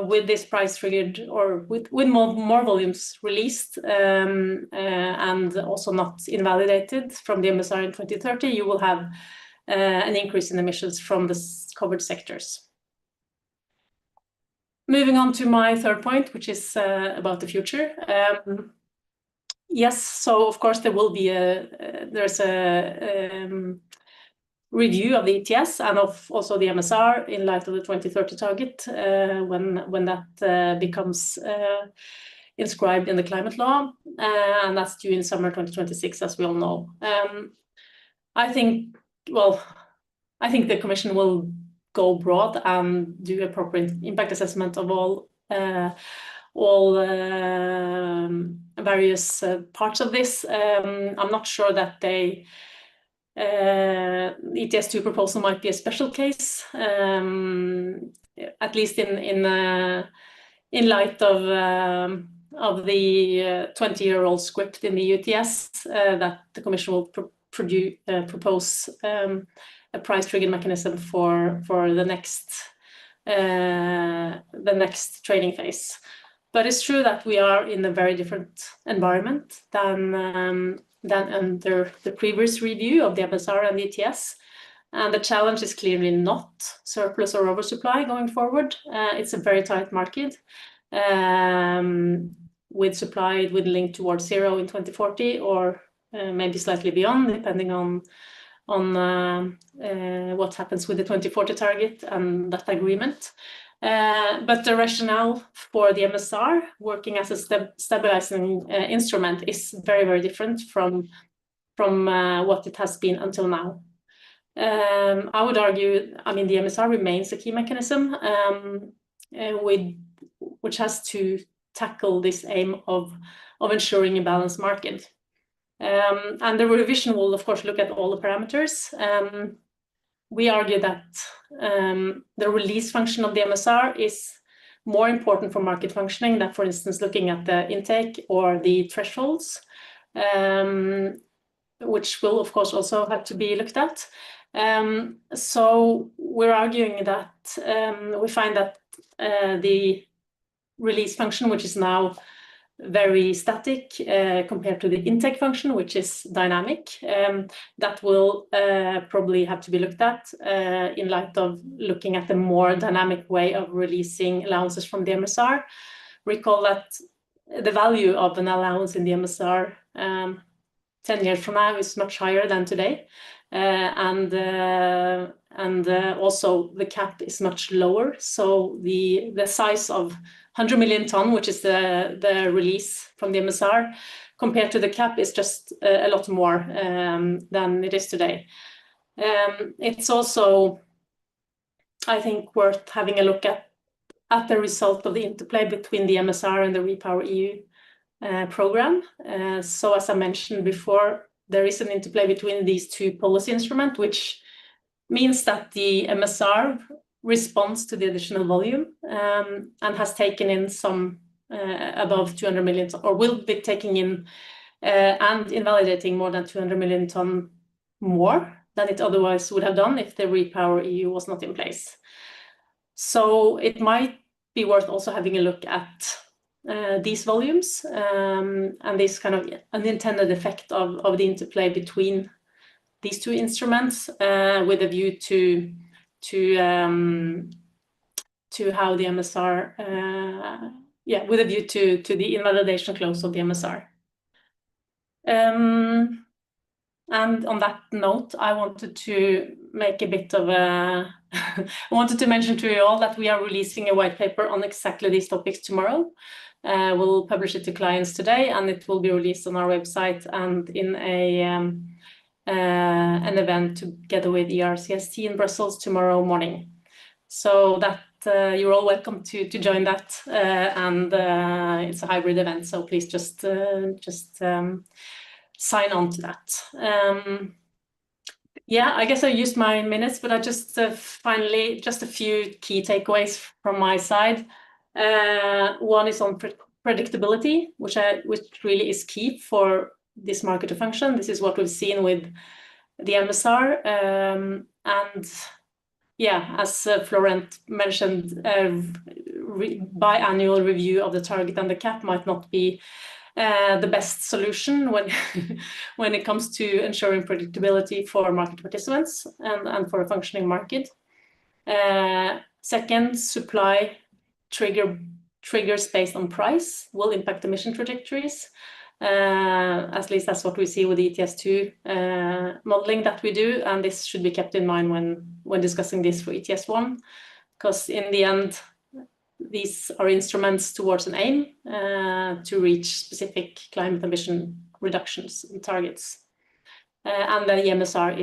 with this price triggered or with more volumes released and also not invalidated from the MSR in 2030, you will have an increase in emissions from the covered sectors. Moving on to my third point, which is about the future. Yes, so of course there will be there's a review of the ETS and of also the MSR in light of the 2030 target when that becomes inscribed in the climate law, and that's due in summer 2026, as we all know. I think the Commission will go broad and do appropriate impact assessment of all various parts of this. I'm not sure that the ETS2 proposal might be a special case, at least in light of the 20-year-old script in the UTS that the Commission will propose a price trigger mechanism for the next trading phase. But it's true that we are in a very different environment than under the previous review of the MSR and the ETS. And the challenge is clearly not surplus or oversupply going forward. It's a very tight market with supply dwindling towards zero in 2040 or maybe slightly beyond, depending on what happens with the 2040 target and that agreement. But the rationale for the MSR working as a stabilizing instrument is very, very different from what it has been until now. I would argue, I mean, the MSR remains a key mechanism which has to tackle this aim of ensuring a balanced market. And the revision will, of course, look at all the parameters. We argue that the release function of the MSR is more important for market functioning than, for instance, looking at the intake or the thresholds, which will, of course, also have to be looked at. So we're arguing that we find that the release function, which is now very static compared to the intake function, which is dynamic, that will probably have to be looked at in light of looking at the more dynamic way of releasing allowances from the MSR. Recall that the value of an allowance in the MSR 10 years from now is much higher than today. And also the cap is much lower. So the size of 100 million ton, which is the release from the MSR, compared to the cap is just a lot more than it is today. It's also, I think, worth having a look at the result of the interplay between the MSR and the REPowerEU program. So as I mentioned before, there is an interplay between these two policy instruments, which means that the MSR responds to the additional volume and has taken in some above 200 million ton, or will be taking in and invalidating more than 200 million ton more than it otherwise would have done if the REPowerEU was not in place. So it might be worth also having a look at these volumes and this kind of unintended effect of the interplay between these two instruments with a view to how the MSR, with a view to the invalidation clause of the MSR. And on that note, I wanted to make a bit of a, I wanted to mention to you all that we are releasing a white paper on exactly these topics tomorrow. We'll publish it to clients today, and it will be released on our website and in an event together with ERCST in Brussels tomorrow morning. So that you're all welcome to join that, and it's a hybrid event, so please just sign on to that. Yeah, I guess I used my minutes, but I just finally, just a few key takeaways from my side. One is on predictability, which really is key for this market to function. This is what we've seen with the MSR. And yeah, as Florent mentioned, biannual review of the target and the cap might not be the best solution when it comes to ensuring predictability for market participants and for a functioning market. Second, supply triggers based on price will impact emission trajectories. At least that's what we see with the ETS2 modeling that we do, and this should be kept in mind when discussing this for ETS1, because in the end, these are instruments towards an aim to reach specific climate emission reductions and targets. And the MSR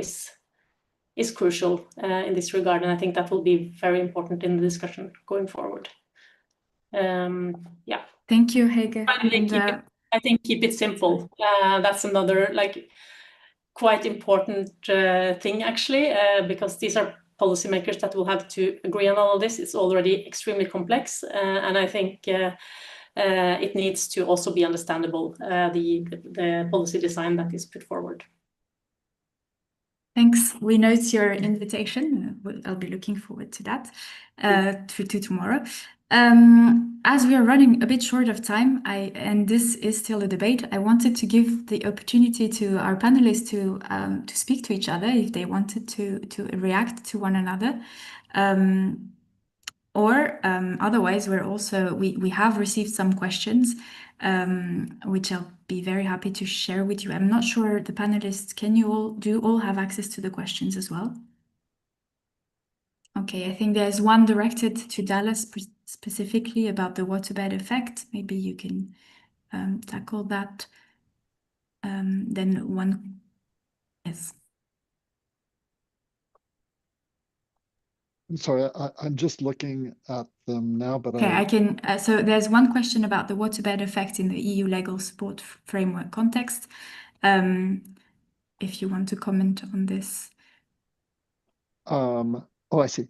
is crucial in this regard, and I think that will be very important in the discussion going forward. Yeah. Thank you, Hege. Finally, I think keep it simple. That's another quite important thing actually, because these are policymakers that will have to agree on all of this. It's already extremely complex, and I think it needs to also be understandable, the policy design that is put forward. Thanks. We note your invitation. I'll be looking forward to that, to tomorrow. As we are running a bit short of time, and this is still a debate, I wanted to give the opportunity to our panelists to speak to each other if they wanted to react to one another. Otherwise, we have received some questions, which I'll be very happy to share with you. I'm not sure the panelists, do you all have access to the questions as well? Okay, I think there's one directed to Dallas specifically about the waterbed effect. Maybe you can tackle that. Then one, yes. I'm sorry, I'm just looking at them now, but Okay, I can. So there's one question about the waterbed effect in the EU legal support framework context. If you want to comment on this. oh, I see.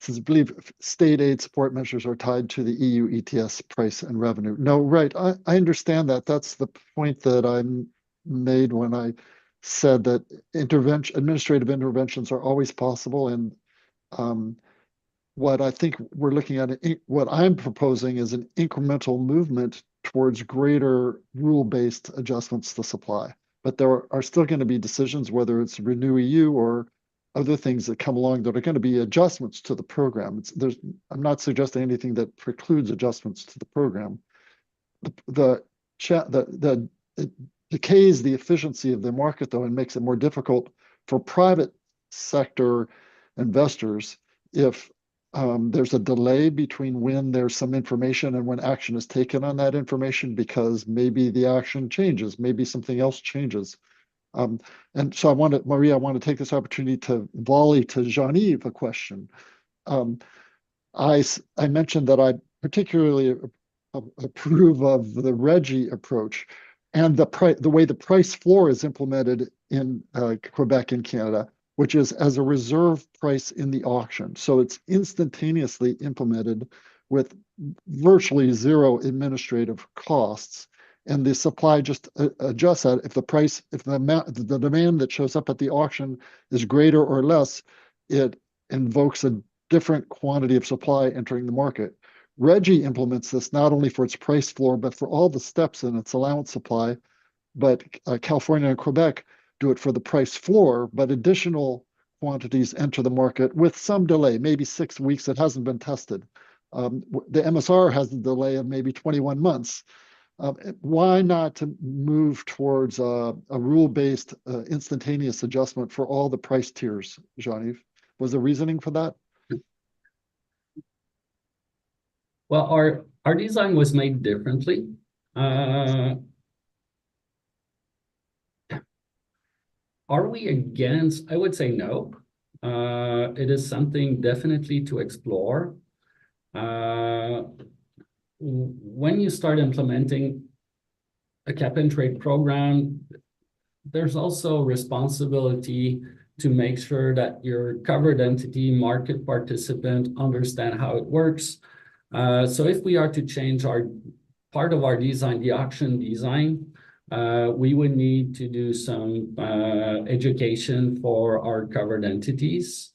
Since I believe state aid support measures are tied to the EU ETS price and revenue. No, right. I understand that. That's the point that I made when I said that administrative interventions are always possible. And what I think we're looking at, what I'm proposing is an incremental movement towards greater rule-based adjustments to supply. But there are still going to be decisions, whether it's Renew EU or other things that come along that are going to be adjustments to the program. I'm not suggesting anything that precludes adjustments to the program. It decays the efficiency of the market, though, and makes it more difficult for private sector investors if there's a delay between when there's some information and when action is taken on that information, because maybe the action changes, maybe something else changes. And so Maria, I want to take this opportunity to volley to Jean-Yves a question. I mentioned that I particularly approve of the RGGI approach and the way the price floor is implemented in Quebec and Canada, which is as a reserve price in the auction. So it's instantaneously implemented with virtually zero administrative costs. And the supply just adjusts that. If the demand that shows up at the auction is greater or less, it invokes a different quantity of supply entering the market. RGGI implements this not only for its price floor, but for all the steps in its allowance supply. But California and Quebec do it for the price floor, but additional quantities enter the market with some delay, maybe 6 weeks. It hasn't been tested. The MSR has a delay of maybe 21 months. Why not to move towards a rule-based instantaneous adjustment for all the price tiers, Jean-Yves? Was the reasoning for that? Well, our design was made differently. Are we against? I would say no. It is something definitely to explore. When you start implementing a cap and trade program, there's also responsibility to make sure that your covered entity market participant understand how it works. So if we are to change part of our design, the auction design, we would need to do some education for our covered entities.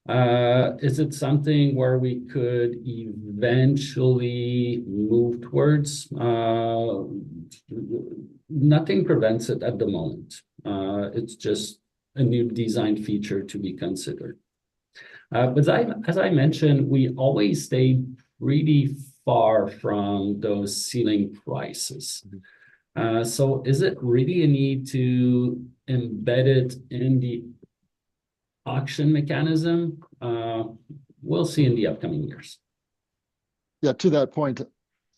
Is it something where we could eventually move towards? Nothing prevents it at the moment. It's just a new design feature to be considered. But as I mentioned, we always stayed really far from those ceiling prices. So is it really a need to embed it in the auction mechanism? We'll see in the upcoming years. Yeah, to that point,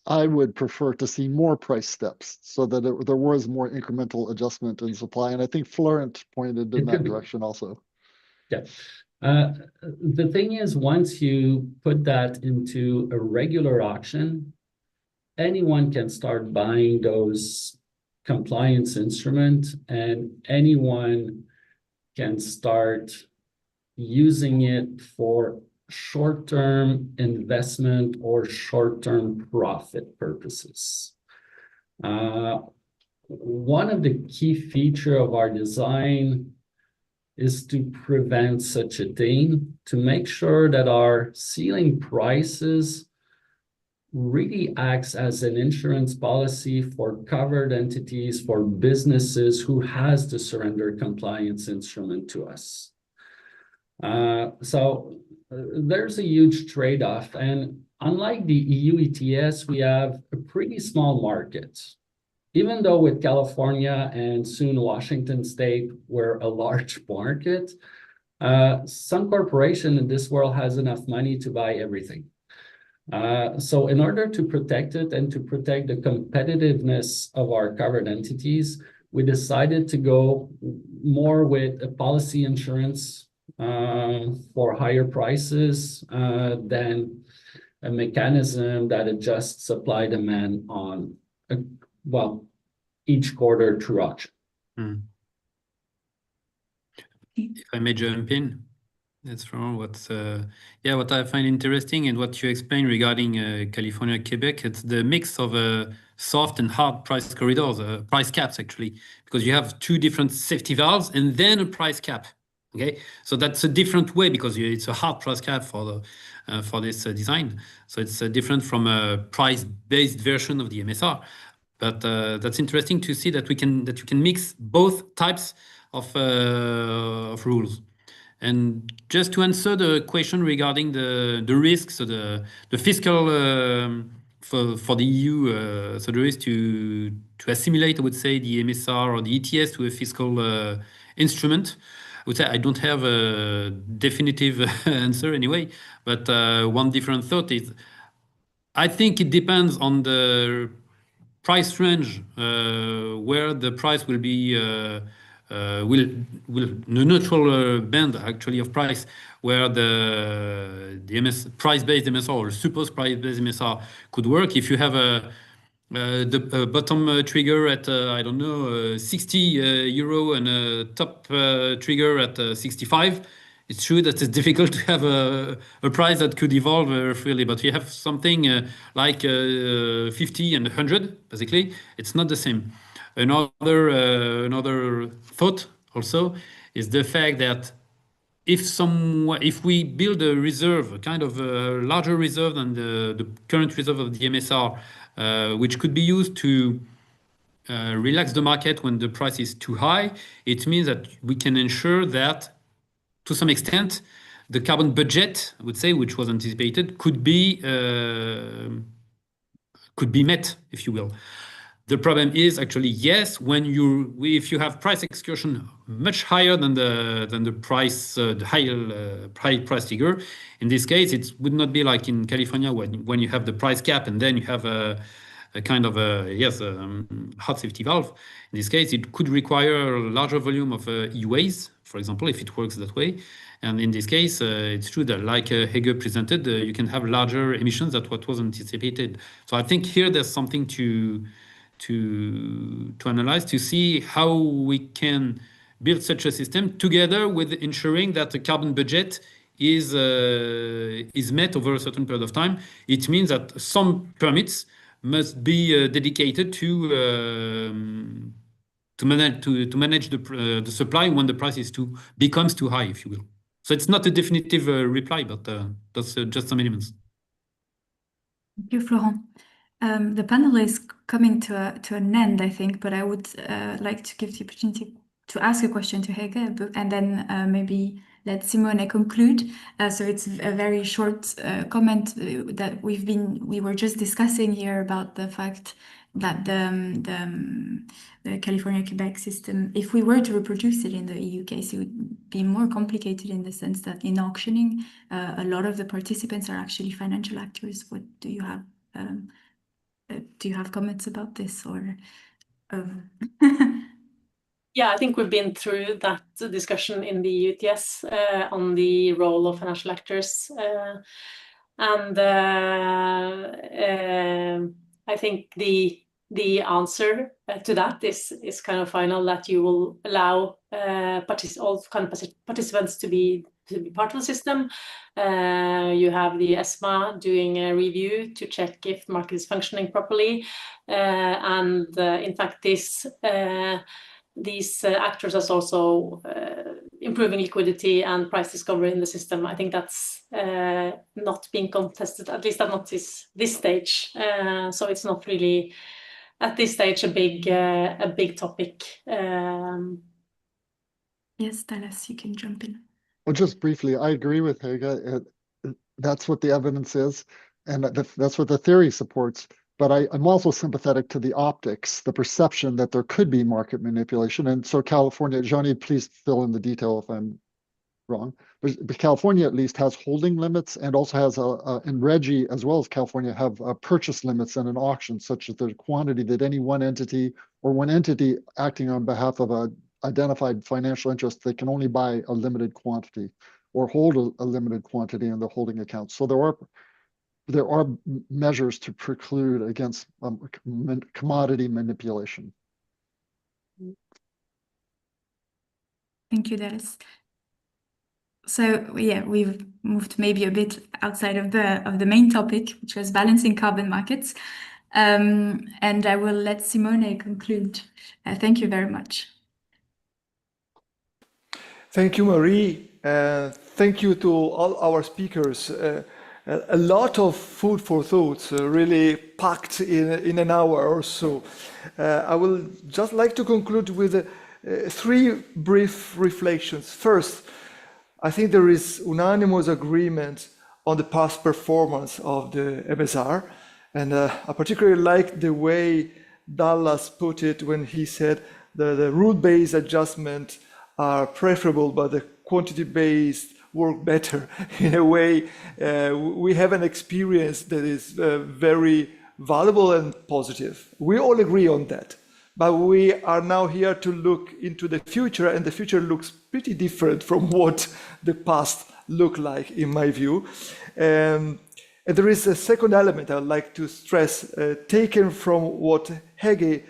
I would prefer to see more price steps so that there was more incremental adjustment in supply. And I think Florent pointed in that direction also. Yeah. The thing is, once you put that into a regular auction, anyone can start buying those compliance instruments, and anyone can start using it for short-term investment or short-term profit purposes. One of the key features of our design is to prevent such a thing, to make sure that our ceiling prices really acts as an insurance policy for covered entities, for businesses who has the surrender compliance instrument to us. So there's a huge trade-off, and unlike the EU ETS, we have a pretty small market. Even though with California and soon Washington State, we're a large market, Some corporation in this world has enough money to buy everything. So in order to protect it and to protect the competitiveness of our covered entities, we decided to go more with a policy insurance for higher prices than a mechanism that adjusts supply demand on, each quarter through auction. If I may jump in, that's wrong. What I find interesting and what you explained regarding California, Quebec, it's the mix of soft and hard price corridors, price caps actually, because you have two different safety valves and then a price cap. Okay, so that's a different way because it's a hard price cap for this design. So it's different from a price-based version of the MSR. But that's interesting to see that you can mix both types of rules. And just to answer the question regarding the risks, so the fiscal for the EU, so the risk to assimilate, I would say, the MSR or the ETS to a fiscal instrument. I would say I don't have a definitive answer anyway, but one different thought is I think it depends on the price range where the price will be the neutral band actually of price where the price-based MSR or supposed price-based MSR could work. If you have the bottom trigger at I don't know 60 euro and a top trigger at 65. It's true that it's difficult to have a price that could evolve freely, but you have something like 50 and 100, basically. It's not the same. Another thought also is the fact that if we build a reserve, a kind of a larger reserve than the current reserve of the MSR, which could be used to relax the market when the price is too high, it means that we can ensure that to some extent, the carbon budget, I would say, which was anticipated, could be met, if you will. The problem is actually yes, if you have price excursion much higher than the price, the higher price figure. In this case, it would not be like in California when you have the price cap and then you have a kind of hot safety valve. In this case, it could require a larger volume of EUAs, for example, if it works that way. And in this case, it's true that like Hege presented, you can have larger emissions than what was anticipated. So I think here there's something to analyze, to see how we can build such a system together with ensuring that the carbon budget is met over a certain period of time. It means that some permits must be dedicated to manage the supply when the price becomes too high, if you will. So it's not a definitive reply, but that's just some elements. Thank you, Florent. The panel is coming to an end, I think, but I would like to give the opportunity to ask a question to Hege, and then maybe let Simone conclude. So it's a very short comment that we were just discussing here about the fact that the California Quebec system, if we were to reproduce it in the EU case, it would be more complicated in the sense that in auctioning, a lot of the participants are actually financial actors. What do you have? Do you have comments about this or? Yeah, I think we've been through that discussion in the UTS on the role of financial actors. And I think the answer to that is kind of final, that you will allow all kind of participants to be part of the system. You have the ESMA doing a review to check if the market is functioning properly. And in fact, these actors are also improving liquidity and price discovery in the system. I think that's not being contested, at least at not this stage. So it's not really at this stage a big topic. Yes, Dallas, you can jump in. Well, just briefly, I agree with Hege. That's what the evidence is, and that's what the theory supports. But I'm also sympathetic to the optics, the perception that there could be market manipulation. And so California, Johnny, please fill in the detail if I'm wrong. But California at least has holding limits and also has and RGGI as well as California have purchase limits and an auction such that the quantity that any one entity or one entity acting on behalf of a identified financial interest, they can only buy a limited quantity or hold a limited quantity in the holding account. So there are measures to preclude against commodity manipulation. Thank you, Dallas. So yeah, we've moved maybe a bit outside of the main topic, which was balancing carbon markets. And I will let Simone conclude. Thank you very much. Thank you, Marie. Thank you to all our speakers. A lot of food for thought, really packed in an hour or so. I will just like to conclude with 3 brief reflections. First, I think there is unanimous agreement on the past performance of the MSR. And I particularly like the way Dallas put it when he said the rule-based adjustment are preferable, but the quantity-based work better. In a way, we have an experience that is very valuable and positive. We all agree on that. But we are now here to look into the future, and the future looks pretty different from what the past looked like, in my view. And there is a second element I would like to stress, taken from what Hege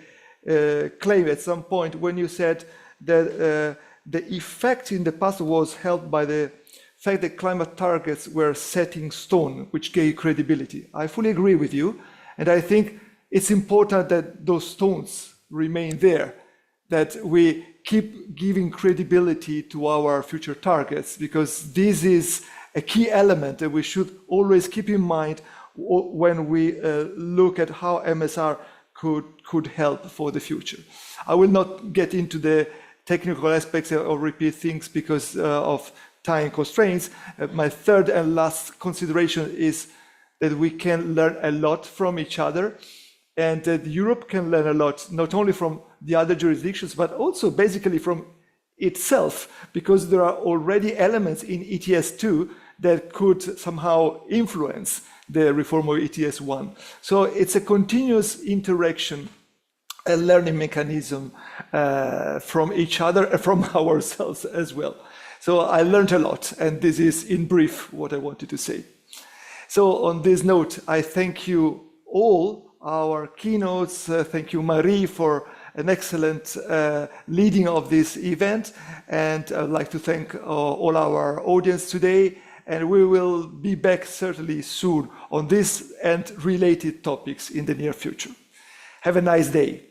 claimed at some point when you said that the effect in the past was helped by the fact that climate targets were set in stone, which gave credibility. I fully agree with you, and I think it's important that those stones remain there, that we keep giving credibility to our future targets, because this is a key element that we should always keep in mind when we look at how MSR could help for the future. I will not get into the technical aspects or repeat things because of time constraints. My third and last consideration is that we can learn a lot from each other, and that Europe can learn a lot, not only from the other jurisdictions, but also basically from itself, because there are already elements in ETS2 that could somehow influence the reform of ETS1. So it's a continuous interaction, a learning mechanism from each other and from ourselves as well. So I learned a lot, and this is in brief what I wanted to say. So on this note, I thank you all, our keynotes. Thank you, Marie, for an excellent leading of this event. And I'd like to thank all our audience today. And we will be back certainly soon on this and related topics in the near future. Have a nice day.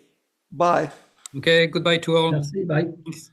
Bye. Okay, goodbye to all. Merci, bye. Thanks.